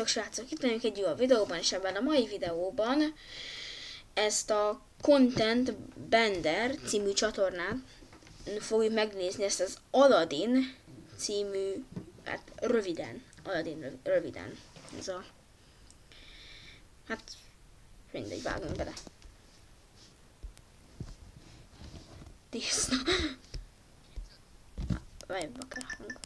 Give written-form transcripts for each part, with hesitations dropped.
Srácok, itt vagyunk egy új videóban, és ebben a mai videóban ezt a Content Bender című csatornát fogjuk megnézni, ezt az Aladdin című, hát röviden, Aladdin röviden. Ez a, hát mindegy, vágunk bele. Tiszta. Várjunk kell hang.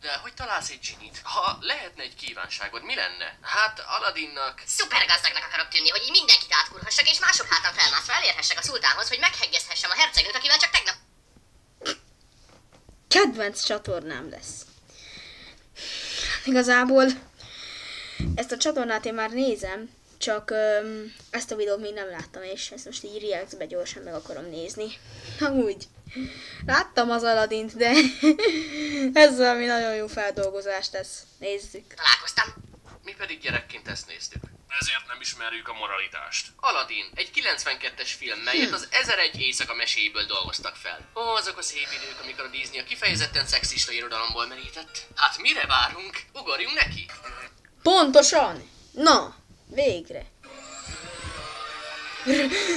De hogy találsz egy zsinit? Ha lehetne egy kívánságod, mi lenne? Hát Aladdinnak... Szupergazdagnak akarok tűnni, hogy így mindenkit átkurhassak, és mások hátán felmászva elérhessek a szultánhoz, hogy meghegeszthessem a hercegnőt, akivel csak tegnap... Kedvenc csatornám lesz. Igazából ezt a csatornát én már nézem, csak ezt a videót még nem láttam, és ezt most így reactbe gyorsan meg akarom nézni. Amúgy láttam az Aladdint, de ez valami nagyon jó feldolgozást lesz. Nézzük. Találkoztam. Mi pedig gyerekként ezt néztük. Ezért nem ismerjük a moralitást. Aladdin, egy 92-es film, melyet az 1001 éjszaka meséjéből dolgoztak fel. Ó, azok a szép idők, amikor a Disney a kifejezetten szexista irodalomból merített. Hát mire várunk? Ugorjunk neki! Pontosan! Na, végre.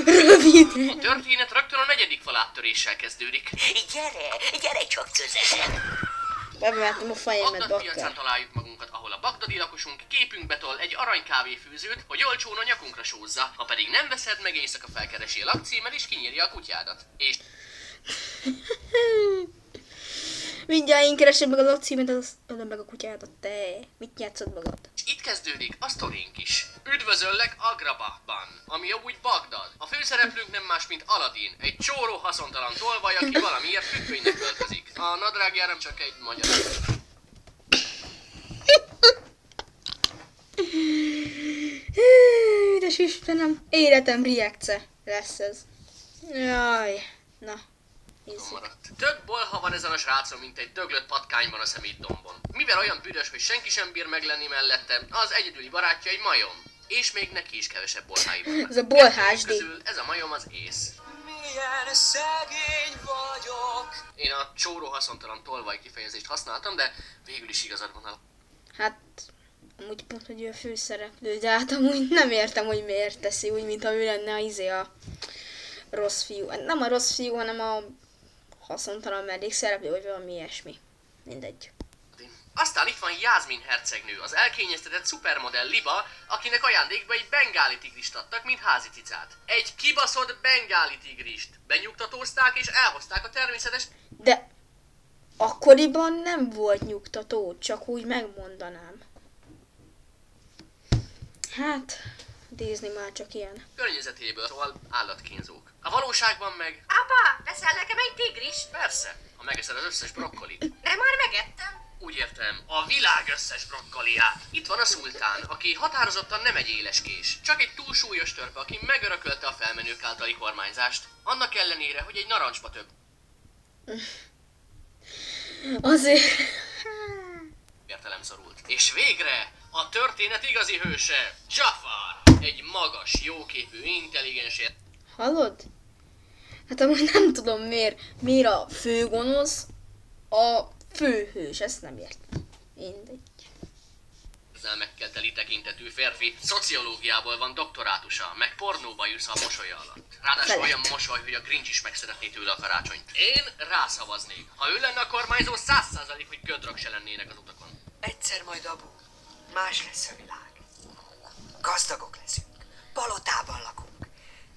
Rövidre. A történet rögtön a 4. fal áttöréssel kezdődik. Gyere csak közösen. Bementem a fejemet, Bagdad piacán bakker. találjuk magunkat, ahol a bagdadi lakosunk képünkbe tol egy aranykávéfőzőt, hogy olcsón a nyakunkra sózza, ha pedig nem veszed meg, éjszaka felkeresi a lakcímmel és kinyírja a kutyádat. És Mindjárt én keresem meg a lakcímet, az ölöm meg a kutyádat, te. Mit játszod magad? itt kezdődik a sztorink is. Üdvözöllek Agrabahban, ami amúgy Bagdad. A főszereplőnk nem más, mint Aladdin, egy csóró haszontalan tolvaj, aki valamiért függönynek öltözik. A nadrágjára csak egy magyar. Édes Istenem, életem reactse lesz ez. Jaj, na, nézzük. Maradt. Több bolha van ezen a srácon, mint egy döglött patkányban a szemétdombon. Mivel olyan büdös, hogy senki sem bír meglenni mellette, az egyedüli barátja egy majom. És még neki is kevesebb bolhái vannak. Ez a bolhásdi. Közül ez a majom az ész. Milyen szegény vagyok. Én a csóró haszontalan tolvaj kifejezést használtam, de végül is igazad van a... Hát, amúgy pont, hogy ő a főszereplő, de hát amúgy nem értem, hogy miért teszi úgy, mint ő lenne a rossz fiú. Nem a rossz fiú, hanem a haszontalan mellékszereplő, vagy valami ilyesmi. Mindegy. Aztán itt van Jászmin hercegnő, az elkényeztetett szupermodell Liba, akinek ajándékba egy bengáli tigrist adtak, mint házi cicát. Egy kibaszott bengáli tigrist. Benyugtatózták és elhozták a természetes... De akkoriban nem volt nyugtató, csak úgy megmondanám. Hát, Disney már csak ilyen. környezetéből, szóval állatkínzók. A valóságban meg... Apa, veszel nekem egy tigris? Persze, ha megeszed az összes brokkolit. De már megettem. Úgy értem, a világ összes brokkoliát. Itt van a szultán, aki határozottan nem egy éleskés, csak egy túlsúlyos törpe, aki megörökölte a felmenők általi kormányzást. Annak ellenére, hogy egy narancsba több Azért... értelem szorult. És végre a történet igazi hőse, Jafar, egy magas, jóképű, intelligens... Hallod? Hát amúgy nem tudom miért a főgonosz a főhős, ezt nem értem. Mindegy. érzelmekkel teli tekintetű férfi, szociológiából van doktorátusa, meg pornóba jussz a mosolya alatt. Ráadásul Felett. olyan mosoly, hogy a Grinch is megszeretné tőle a karácsonyt. Én rászavaznék. Ha ő lenne a kormányzó, 100%, hogy gödrök se lennének az utakon. Egyszer majd, abu, más lesz a világ. Gazdagok leszünk, palotában lakunk,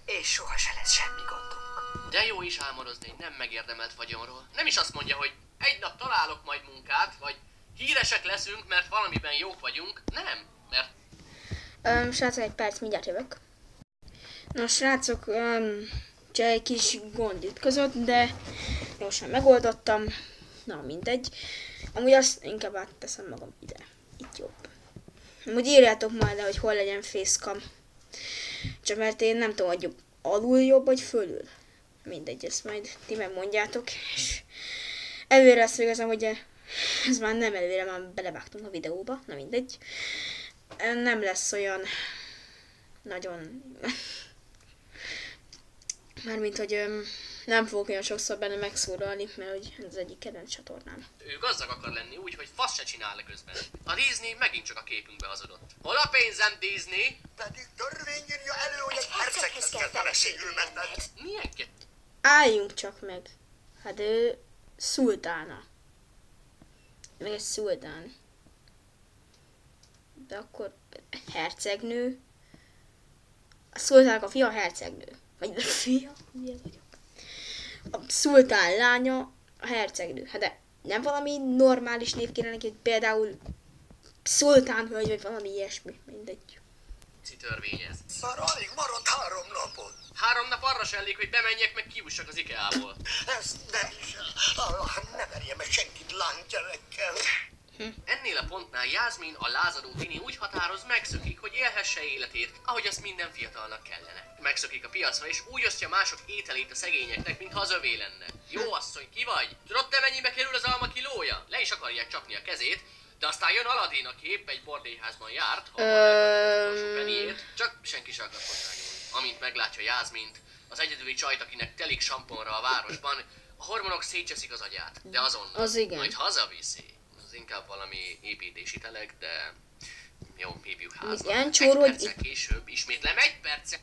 és soha se lesz semmi gondunk. De jó is álmodozni egy nem megérdemelt vagyonról. Nem is azt mondja, hogy egy nap találok majd munkát, vagy híresek leszünk, mert valamiben jók vagyunk. Nem, mert Srácok, egy perc, mindjárt jövök. Na srácok, csak egy kis gond ütközött, de gyorsan megoldottam. Na mindegy. Amúgy azt inkább átteszem magam ide. Itt jobb. Amúgy írjátok majd le, hogy hol legyen facecam. Csak mert én nem tudom, hogy alul jobb, vagy fölül. Mindegy, ezt majd ti megmondjátok. És előre azt végezem, hogy ez már nem előre, már belevágtam a videóba. Na mindegy. Nem lesz olyan nagyon... Mármint, hogy Nem fogok olyan sokszor benne megszólalni, mert hogy ez az egyik kedvenc csatornám. Ő gazdag akar lenni úgy, hogy fasz se csinál le közben. A Disney megint csak a képünkbe hazudott. Hol a pénzem, Disney? Pedig törvény írja elő, hogy egy herceghez kell feleségül menned. Milyen Álljunk csak meg. Hát ő szultána. Meg egy szultán. De akkor hercegnő. A szultának a fia a hercegnő. Vagy a fia? Milyen vagyok? A szultán lánya a hercegnő. Hát de nem valami normális név kéne neki, hogy például szultán hölgy, vagy valami ilyesmi. Mindegy. törvény ez? Már alig maradt 3 napot. 3 nap arra se elég, hogy bemenjek, meg kiussak az IKEA-ból. Ezt nem is. Ne verje meg senkit lánygyerekkel. Ennél a pontnál Jászmin, a lázadó tini úgy határoz, megszökik, hogy élhesse életét, ahogy azt minden fiatalnak kellene. Megszökik a piacra, és úgy osztja mások ételét a szegényeknek, mintha az övé lenne. Jó asszony, ki vagy? Tudod te mennyibe kerül az alma kilója? Le is akarják csapni a kezét, de aztán jön Aladin, aki épp egy bordélyházban járt, csak senki sem akar hozzányúlni. Amint meglátja Jászmint, az egyedüli csajt, akinek telik samponra a városban, a hormonok szétcseszik az agyát, de azonnal, Az igen. majd hazaviszi. Az inkább valami építési teleg, de jó, hívjuk háznak. Ilyen Egy csóró, hogy perccel később, ismétlem, 1 perccel.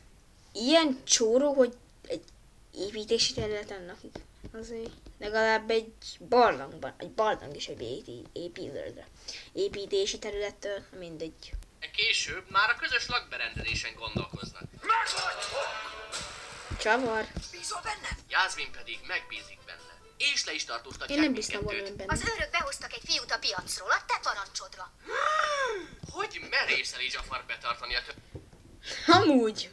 ilyen csóró, hogy egy építési területen lakik. Azért legalább egy barlang is egy építési területtől, mindegy. Később már a közös lakberendezésen gondolkoznak. Csavar. Bízol bennem? Jászmin pedig megbízik benne. És le is tartóztatják Én nem bíztam volna mindkettőt. benne. Az őrök behoztak egy fiút a piacról, a te parancsodra. Hogy merészeli Jafar betartani a Amúgy.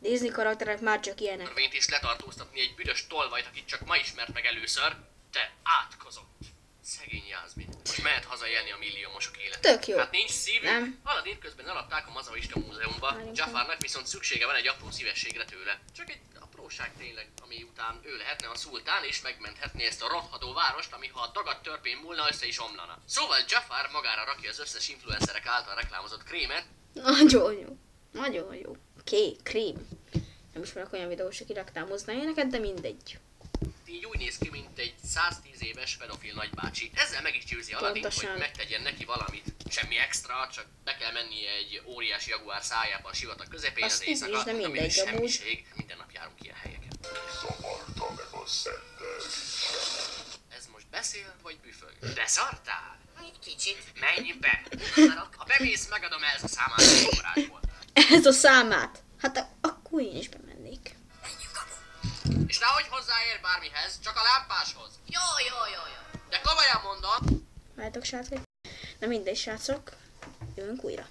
Disney karakterek már csak ilyenek. törvényt és letartóztatni egy büdös tolvajt, akit csak ma ismert meg először? Te átkozott! Szegény Jászmin. Most mehet haza élni a milliómosok életet. Tök jó. Hát nincs szívük. Nem. Aladin közben eladták a Mazaista múzeumba. Jafarnak viszont szüksége van egy apró szívességre tőle. Csak egy apróság tényleg, ami után ő lehetne a szultán és megmenthetné ezt a rothadó várost, ami ha a dagadt törpén múlna, össze is omlana. Szóval Jafar magára rakja az összes influencerek által reklámozott krémet, Nagyon jó. Nagyon jó. Krém. Nem ismerek olyan videót, aki reklámozná ilyeneket, de mindegy. így úgy néz ki, mint egy 110 éves pedofil nagybácsi. Ezzel meg is győzi Aladin, Pontosan. hogy megtegyen neki valamit. Semmi extra, csak be kell mennie egy óriási jaguár szájába a sivatag közepén Azt az így éjszaka, is, de ami mindegy, semmiség. Minden nap járunk ilyen helyeken. Zavarta meg a szentet. Ez most beszél, vagy büfög? De szartál? Egy kicsit. Menj be! Ha bemész, megadom el a számát a forrásból. Ez a számát. Hát akkor én is bemennék. És nehogy hozzáér bármihez, csak a lámpáshoz. Jó. De komolyan mondom, Várjátok, srácok. Na mindegy, srácok. Jövünk újra.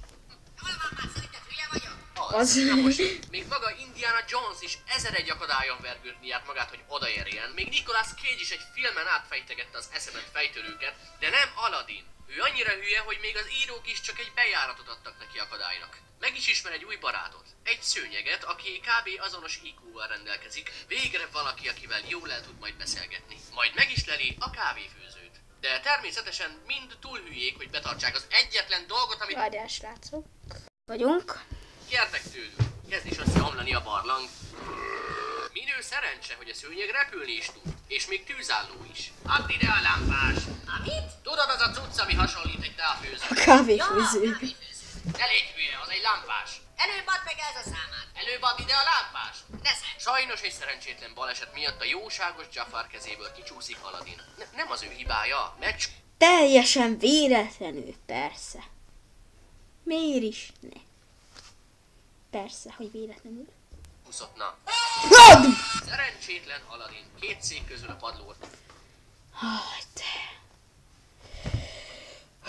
Hol van már, szerinted hülye vagyok? Az. Na most, még maga Indiana Jones is 1001 akadályon vergődni járt magát, hogy odaérjen. Még Nicolas Cage is egy filmen átfejtegette az eszement fejtörőket, de nem Aladdin. Ő annyira hülye, hogy még az írók is csak egy bejáratot adtak neki akadálynak. Meg is ismer egy új barátot. Egy szőnyeget, aki kb. Azonos IQ-val rendelkezik. Végre valaki, akivel jól el tud majd beszélgetni. Majd meg is leli a kávéfőzőt. De természetesen mind túl hülyék, hogy betartsák az egyetlen dolgot, amit Várjál, srácok. Vagyunk. kértek tőlük. Kezd is összeomlani a barlang. Minő szerencse, hogy a szőnyeg repülni is tud. És még tűzálló is. Add ide a lámpás! Amit? Tudod, az a cucc, ami hasonlít egy távfőzőre? Kávéfőző. Elég hülye, az egy lámpás. Előbb add meg ez a számát. Előbb add ide a lámpás. Teszem. Sajnos egy szerencsétlen baleset miatt a jóságos Jafar kezéből kicsúszik Aladin. Nem az ő hibája, mert Teljesen véletlenül, persze. Miért is ne? Persze, hogy véletlenül. csúszottna. Szerencsétlen Aladin 2 szék közül a padlót. Aj, te.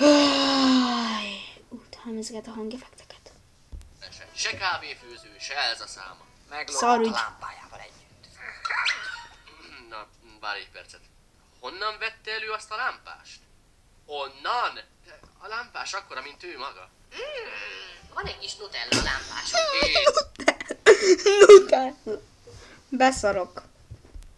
Aj. Utálom ezeket a hangeffekteket. Se kávéfőző, se ez a száma. Meglógott Szarügy. a lámpájával együtt. Na, várj egy percet. Honnan vette elő azt a lámpást? Honnan? De a lámpás akkora, mint ő maga. Van egy kis Nutella lámpásom. Nutella. Beszarok.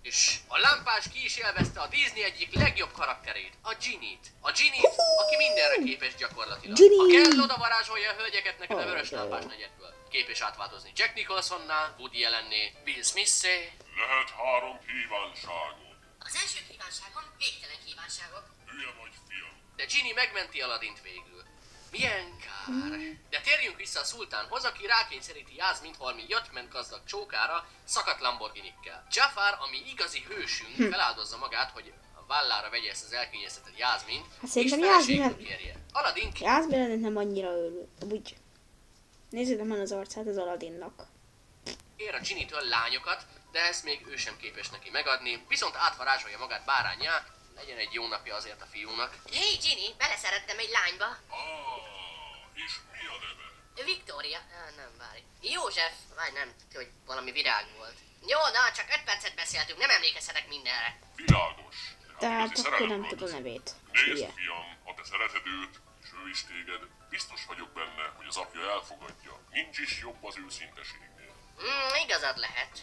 És a lámpás ki is élvezte a Disney egyik legjobb karakterét, a Ginny-t. A Ginny, aki mindenre képes gyakorlatilag. Ginny! Ha kell, oda varázsolja a hölgyeket neked a vörös lámpás negyedből. képes átváltozni Jack Nicholsonnál, Woody Allenné, Will Smith-é. Lehet 3 kívánságot. Az első kívánságom végtelen kívánságok. Hülye vagy, fiam. De Ginny megmenti Aladdint végül. Milyen kár. De térjünk vissza a szultánhoz, aki rákényszeríti Jászmint valami jöttment gazdag csókára szakadt Lamborghinikkel. Jafar, ami igazi hősünk, feláldozza magát, hogy a vállára vegye ezt az elkényeztetett Jászmint, Hát és szerintem feleségül kérje. Aladdin Jászmint nem annyira örül. Úgy. Nézzétek már az arcát az Aladdinnak. kér a Ginny-től lányokat, de ezt még ő sem képes neki megadni, viszont átvarázsolja magát bárányá, legyen egy jó napja azért a fiúnak. Hé, Ginny, beleszerettem egy lányba. És mi a neve? Victoria. Nem, várj. József, vagy nem, hogy valami virág volt. Jó, na, csak 5 percet beszéltünk, nem emlékezhetek mindenre. Világos. Tehát igazi akkor szerelem nem van. tud a nevét. Nézd, Hülye. fiam, ha te szereted őt, és ő is téged, biztos vagyok benne, hogy az apja elfogadja. Nincs is jobb az őszinteségnél. Igazad lehet.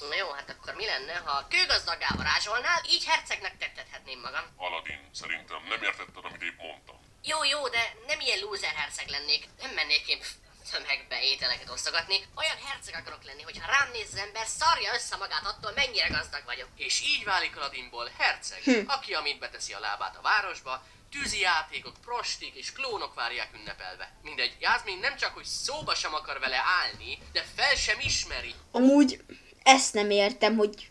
Na jó, hát akkor mi lenne, ha kőgazdaggá varázsolnál, így hercegnek tettethetném magam. Aladdin, szerintem nem értetted, amit épp mondtam. Jó, de nem ilyen loser herceg lennék. Nem mennék én tömegbe ételeket osztogatni. Olyan herceg akarok lenni, hogy ha rám néz az ember, szarja össze magát attól, mennyire gazdag vagyok. És így válik Aladdinból herceg, aki amint beteszi a lábát a városba, tűzi játékok, prostik és klónok várják ünnepelve. Mindegy, Jászmin nem csak, hogy szóba sem akar vele állni, de fel sem ismeri. Amúgy ezt nem értem, hogy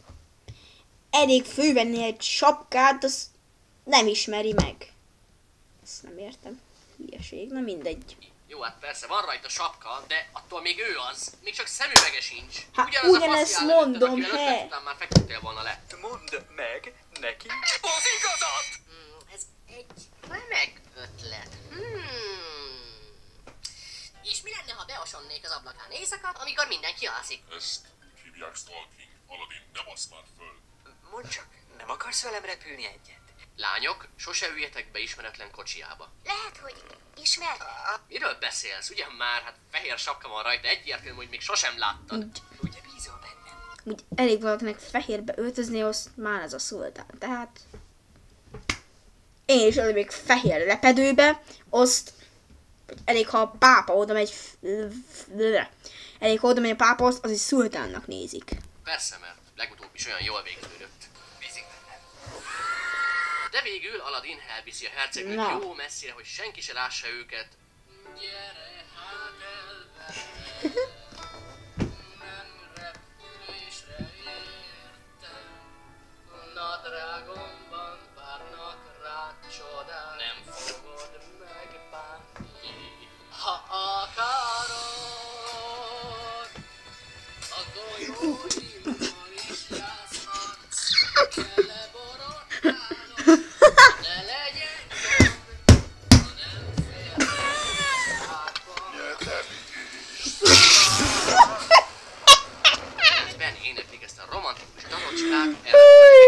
elég fölvenni egy sapkát, azt nem ismeri meg. Ezt nem értem. Hülyeség, na mindegy. Jó, hát persze van rajta sapka, de attól még ő az. Még csak szemüvege sincs. Hát Ugyanaz a ugyanezt faszi állat, mondom, akivel he. ötlet után már feküdtél volna le. Mondd meg neki az igazat! Ez egy remek ötlet. És mi lenne, ha beosonnék az ablakán éjszaka, amikor mindenki alszik? Ezt úgy hívják stalking. Aladdin, ne basz már föl. Mondd csak, nem akarsz velem repülni egyet? Lányok, sose üljetek be ismeretlen kocsiába. Lehet, hogy ismert. Miről beszélsz? Ugyan már, hát fehér sapka van rajta, egyértelmű, hogy még sosem láttad. Ugye bízol bennem? Úgy elég valakinek fehérbe öltözni, azt már ez a szultán. Tehát én is az még fehér lepedőbe, azt elég, ha a pápa oda megy, elég, ha oda megy a pápa, az is szultánnak nézik. Persze, mert legutóbb is olyan jól végződött. Bízik bennem. De végül Aladdin elviszi a hercegnőt Na. jó messzire, hogy senki se lássa őket. Gyere hát el vele, nem repülésre értem. Nadrágomban várnak rád csodák, nem fogod megbánni. Ha akarod, a golyóimmal is játszhatsz, tele borotválok, ne legyen gond, ha nem félsz rákon. Közben éneklik ezt a romantikus dalocskát,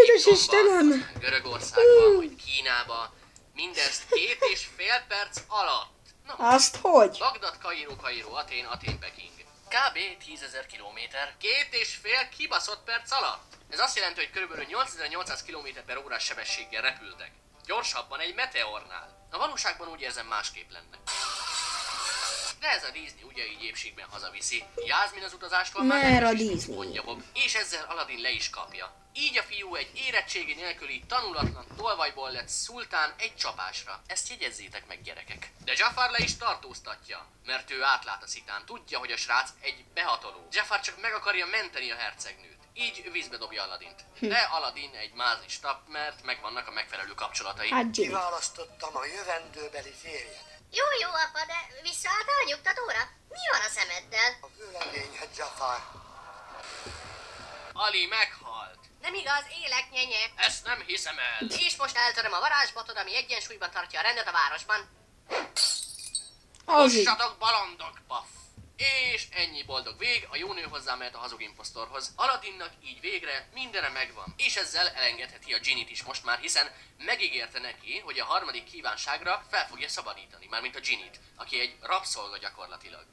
Édes Istenem! Görögországban, vagy Kínába, mindezt 2,5 perc alatt. Na, Azt hogy? Bagdad, Kairó, Kairó, Atén, Atén, Peking. Kb. 10.000 kilométer, 2,5 kibaszott perc alatt. Ez azt jelenti, hogy kb. 8800 km/h sebességgel repültek. Gyorsabban egy meteornál. A valóságban úgy érzem másképp lenne. De ez a Disney ugye így épségben hazaviszi. Jászmin az utazástól már Mert a nem is Disney. mondja Bob, és ezzel Aladdin le is kapja. Így a fiú egy érettségi nélküli, tanulatlan tolvajból lett szultán egy csapásra. Ezt jegyezzétek meg, gyerekek. De Jafar le is tartóztatja, mert ő átlát a szitán, tudja, hogy a srác egy behatoló. Jafar csak meg akarja menteni a hercegnőt. Így vízbe dobja Aladdint. De Aladdin egy mázlista, mert megvannak a megfelelő kapcsolatai. Hát Jimmy. Kiválasztottam a jövendőbeli férjet. Jó, apa, de visszaálltál a nyugtatóra? Mi van a szemeddel? A vőlegényed, Jafar. Ali meghalt. Nem igaz, élek, nyenye. Ezt nem hiszem el. És most eltöröm a varázsbotod, ami egyensúlyban tartja a rendet a városban. Az így. Fussatok, balandok, paff! És ennyi boldog vég, a jó nő hozzámehet a hazug imposztorhoz. Aladdinnak így végre mindene megvan. És ezzel elengedheti a Ginnyt is most már, hiszen megígérte neki, hogy a harmadik kívánságra fel fogja szabadítani, mármint a Ginnyt, aki egy rabszolga gyakorlatilag.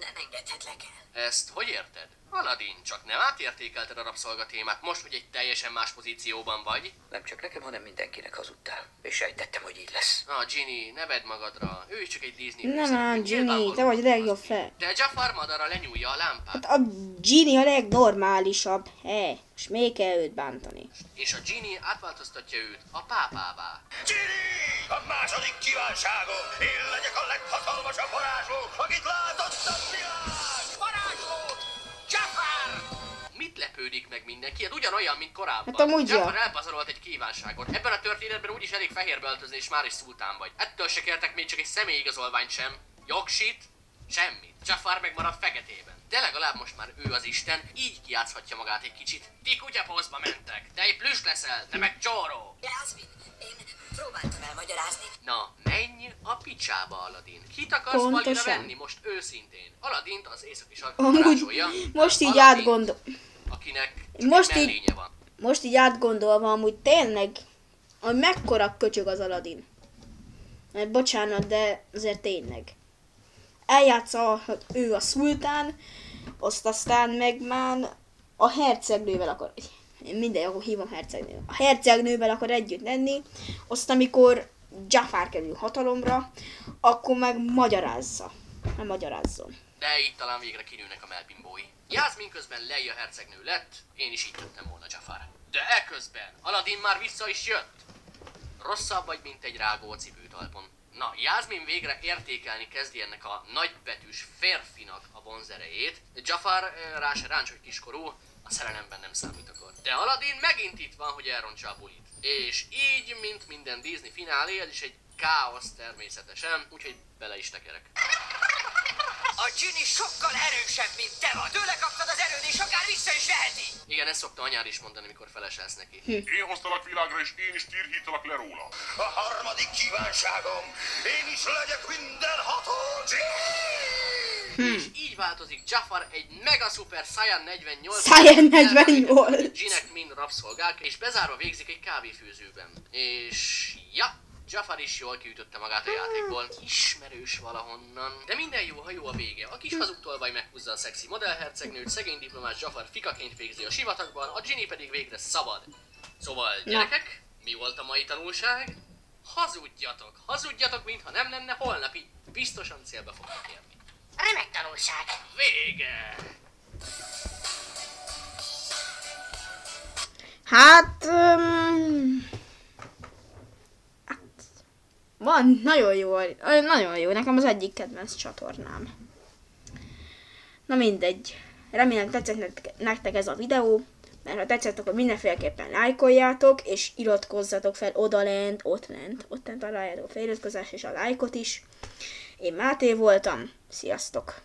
Nem engedhetlek el. Ezt hogy érted? Aladdin, csak nem átértékelted a rabszolga témát, most, hogy egy teljesen más pozícióban vagy. Nem csak nekem, hanem mindenkinek hazudtál. És sejtettem, hogy így lesz. Ginny, ne vedd magadra. Ő is csak egy Disney Nem főszereplő. ám, Ginny, Nyilvánvaló, te vagy a hogy legjobb az fel. De Jafar madara lenyúlja a lámpát. A Ginny a legnormálisabb. És még kell őt bántani. És a Ginny átváltoztatja őt a pápává. Ginny! A második kívánságom! Én legyek a leghatalmasabb varázsló, akit látott a világ! Varázslót! Jafar! Mit lepődik meg mindenki? Hát ugyanolyan, mint korábban. Hát amúgy ja. Jafar elpazarolt egy kívánságot. Ebben a történetben úgyis elég fehérbe öltözni, és már is szultán vagy. Ettől se kértek még csak egy személyigazolványt sem. Jogsit? Semmit. Jafar megmarad feketében. De legalább most már ő az Isten, így kijátszhatja magát egy kicsit. Ti kutyapózba mentek, de egy plüss leszel, te meg csóró. Jasmin, én próbáltam elmagyarázni. Na, menj a picsába, Aladdin. Kit akarsz Pontosan. valira venni most őszintén? Aladdint az északi sark Amúgy varázsolja. most így Aladdint, átgondol... akinek csak Most egy így- mellénye van. Most így átgondolva, amúgy tényleg, hogy mekkora köcsög az Aladdin. Mert bocsánat, de azért tényleg. Eljátsza, hogy ő a szultán, azt aztán meg már a hercegnővel akar... Mindegy, akkor hívom hercegnő. A hercegnővel akar együtt lenni, azt amikor Jafar kerül hatalomra, akkor meg magyarázza. Nem magyarázzon. De így talán végre kinőnek a melbimbói. Jasmin közben Leia hercegnő lett, én is így tettem volna Jafar. De eközben Aladdin már vissza is jött. Rosszabb vagy, mint egy rágó a cipőtalpon. Na, Jasmin végre értékelni kezdi ennek a nagybetűs férfinak a vonzerejét. Jafar rá se ráncs, hogy kiskorú, a szerelemben nem számít akkor. De Aladdin megint itt van, hogy elrontsa a bulit. És így, mint minden Disney finálé, ez is egy káosz természetesen, úgyhogy bele is tekerek. A Ginny sokkal erősebb, mint te vagy. Tőle kaptad az erőd, és akár vissza is veheti. Igen, ezt szokta anyád is mondani, mikor feleselsz neki. Én hoztalak világra, és én is tirhítalak le róla. A harmadik kívánságom! Én is legyek mindenható! És így változik Jafar egy mega szuper Saiyan 48 Saiyan 48. Jinek mind rabszolgák, és bezárva végzik egy kávéfőzőben. És ja, Jafar is jól kiütötte magát a játékból. Ismerős valahonnan. De minden jó, ha jó a vége. A kis hazugtolvaj meghúzza a szexi modellhercegnőt, szegény diplomás Jafar fikaként végzi a sivatagban, a Ginny pedig végre szabad. Szóval, gyerekek, mi volt a mai tanulság? Hazudjatok, mintha nem lenne holnap, így biztosan célba fognak érni. Remek tanulság. Vége! Hát... van, nagyon jó, nekem az egyik kedvenc csatornám. Na mindegy, remélem tetszett nektek ez a videó, mert ha tetszett, akkor mindenféleképpen lájkoljátok, és iratkozzatok fel ott lent találjátok a feliratkozás és a lájkot is. Én Máté voltam, sziasztok!